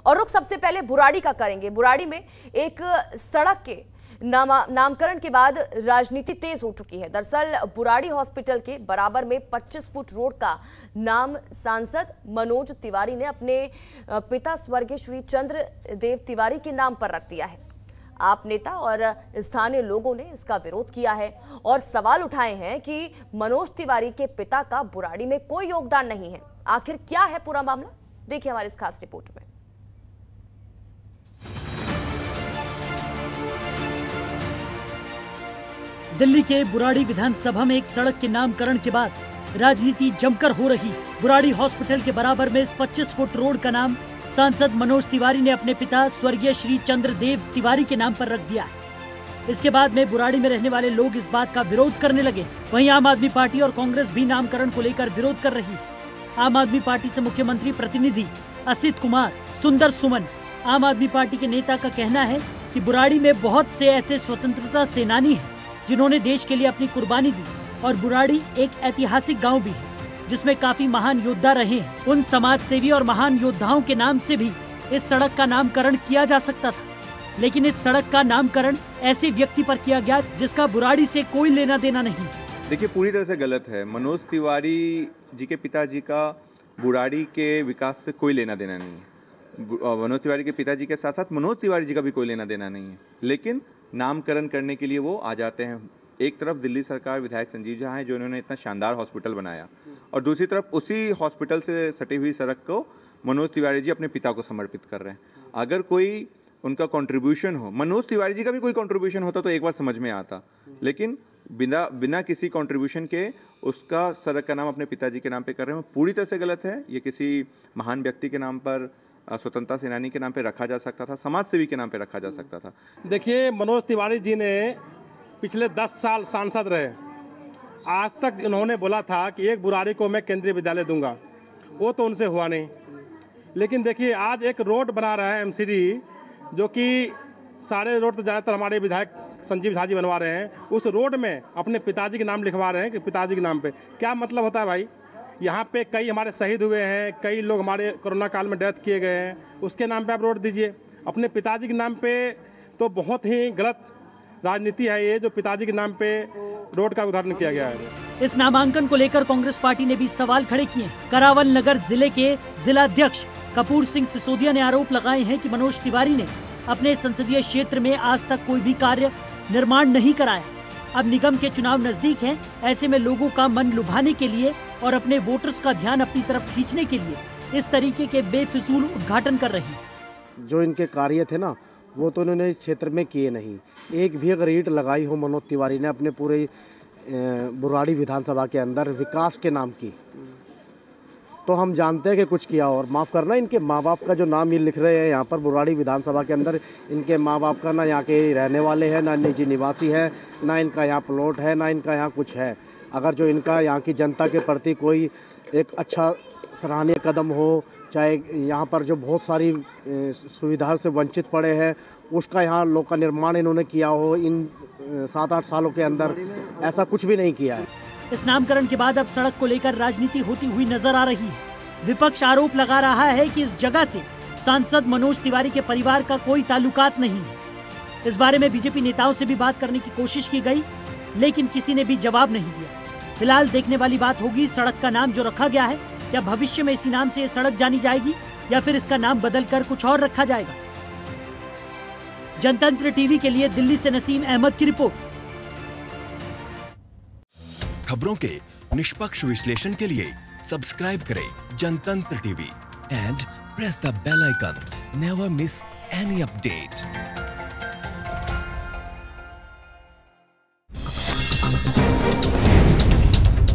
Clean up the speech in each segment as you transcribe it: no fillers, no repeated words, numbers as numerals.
और रुख सबसे पहले बुराड़ी का करेंगे। बुराड़ी में एक सड़क के नामकरण के बाद राजनीति तेज हो चुकी है। दरअसल बुराड़ी हॉस्पिटल के बराबर में 25 फुट रोड का नाम सांसद मनोज तिवारी ने अपने पिता स्वर्गीय श्री चंद्रदेव तिवारी के नाम पर रख दिया है। आप नेता और स्थानीय लोगों ने इसका विरोध किया है और सवाल उठाए हैं कि मनोज तिवारी के पिता का बुराड़ी में कोई योगदान नहीं है। आखिर क्या है पूरा मामला, देखिए हमारी इस खास रिपोर्ट में। दिल्ली के बुराड़ी विधानसभा में एक सड़क के नामकरण के बाद राजनीति जमकर हो रही। बुराड़ी हॉस्पिटल के बराबर में इस 25 फुट रोड का नाम सांसद मनोज तिवारी ने अपने पिता स्वर्गीय श्री चंद्रदेव तिवारी के नाम पर रख दिया है। इसके बाद में बुराड़ी में रहने वाले लोग इस बात का विरोध करने लगे। वहीं आम आदमी पार्टी और कांग्रेस भी नामकरण को लेकर विरोध कर रही है। आम आदमी पार्टी से मुख्यमंत्री प्रतिनिधि असित कुमार, सुंदर सुमन, आम आदमी पार्टी के नेता का कहना है कि बुराड़ी में बहुत से ऐसे स्वतंत्रता सेनानी हैं जिन्होंने देश के लिए अपनी कुर्बानी दी और बुराड़ी एक ऐतिहासिक गांव भी है जिसमें काफी महान योद्धा रहे हैं। उन समाज सेवी और महान योद्धाओं के नाम से भी इस सड़क का नामकरण किया जा सकता था, लेकिन इस सड़क का नामकरण ऐसे व्यक्ति पर किया गया जिसका बुराड़ी से कोई लेना देना नहीं। देखिए, पूरी तरह से गलत है। मनोज तिवारी जी के पिताजी का बुराड़ी के विकास से कोई लेना देना नहीं है। मनोज तिवारी के पिताजी के साथ साथ मनोज तिवारी जी का भी कोई लेना देना नहीं है, लेकिन नामकरण करने के लिए वो आ जाते हैं। एक तरफ दिल्ली सरकार, विधायक संजीव झा हैं जो इन्होंने इतना शानदार हॉस्पिटल बनाया, और दूसरी तरफ उसी हॉस्पिटल से सटी हुई सड़क को मनोज तिवारी जी अपने पिता को समर्पित कर रहे हैं। अगर कोई उनका कंट्रीब्यूशन हो, मनोज तिवारी जी का भी कोई कंट्रीब्यूशन होता तो एक बार समझ में आता, लेकिन बिना किसी कंट्रीब्यूशन के उसका सड़क का नाम अपने पिताजी के नाम पे कर रहे हैं, पूरी तरह से गलत है। ये किसी महान व्यक्ति के नाम पर, स्वतंत्रता सेनानी के नाम पे रखा जा सकता था, समाज सेवी के नाम पे रखा जा सकता था। देखिए, मनोज तिवारी जी ने पिछले 10 साल सांसद रहे। आज तक इन्होंने बोला था कि एक बुराड़ी को मैं केंद्रीय विद्यालय दूंगा, वो तो उनसे हुआ नहीं। लेकिन देखिए, आज एक रोड बना रहा है एमसीडी, जो कि सारे रोड तो ज़्यादातर हमारे विधायक संजीव झा जी बनवा रहे हैं। उस रोड में अपने पिताजी के नाम लिखवा रहे हैं कि पिताजी के नाम पे। क्या मतलब होता है भाई? यहाँ पे कई हमारे शहीद हुए हैं, कई लोग हमारे कोरोना काल में डेथ किए गए हैं, उसके नाम पे आप रोड दीजिए। अपने पिताजी के नाम पे तो बहुत ही गलत राजनीति है ये, जो पिताजी के नाम पे रोड का उदाहरण किया गया है। इस नामांकन को लेकर कांग्रेस पार्टी ने भी सवाल खड़े किए। करावल नगर जिले के जिलाध्यक्ष कपूर सिंह सिसोदिया ने आरोप लगाए हैं कि मनोज तिवारी ने अपने संसदीय क्षेत्र में आज तक कोई भी कार्य निर्माण नहीं कराया। अब निगम के चुनाव नजदीक हैं, ऐसे में लोगों का मन लुभाने के लिए और अपने वोटर्स का ध्यान अपनी तरफ खींचने के लिए इस तरीके के बेफिजूल उद्घाटन कर रहे हैं। जो इनके कार्य थे ना, वो तो उन्होंने इस क्षेत्र में किए नहीं। एक भी अगर ईंट लगाई हो मनोज तिवारी ने अपने पूरे बुराड़ी विधानसभा के अंदर विकास के नाम की, तो हम जानते हैं कि कुछ किया। और माफ़ करना, इनके माँ बाप का जो नाम ये लिख रहे हैं यहाँ पर बुराड़ी विधानसभा के अंदर, इनके माँ बाप का ना यहाँ के रहने वाले हैं, ना निजी निवासी है, ना इनका यहाँ प्लॉट है, ना इनका यहाँ कुछ है। अगर जो इनका यहाँ की जनता के प्रति कोई एक अच्छा सराहनीय कदम हो, चाहे यहाँ पर जो बहुत सारी सुविधाओं से वंचित पड़े हैं उसका यहाँ लोक का निर्माण इन्होंने किया हो, इन 7-8 सालों के अंदर ऐसा कुछ भी नहीं किया है। इस नामकरण के बाद अब सड़क को लेकर राजनीति होती हुई नजर आ रही है। विपक्ष आरोप लगा रहा है कि इस जगह से सांसद मनोज तिवारी के परिवार का कोई ताल्लुकात नहीं है। इस बारे में बीजेपी नेताओं से भी बात करने की कोशिश की गई, लेकिन किसी ने भी जवाब नहीं दिया। फिलहाल देखने वाली बात होगी, सड़क का नाम जो रखा गया है, क्या भविष्य में इसी नाम से ये सड़क जानी जाएगी या फिर इसका नाम बदलकर कुछ और रखा जाएगा। जनतंत्र टीवी के लिए दिल्ली से नसीम अहमद की रिपोर्ट। खबरों के निष्पक्ष विश्लेषण के लिए सब्सक्राइब करें Jantantra TV and press the bell icon. Never miss any update.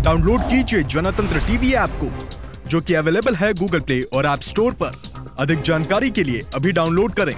Download कीजिए जनतंत्र टीवी ऐप को, जो कि अवेलेबल है गूगल प्ले और ऐप स्टोर पर। अधिक जानकारी के लिए अभी डाउनलोड करें।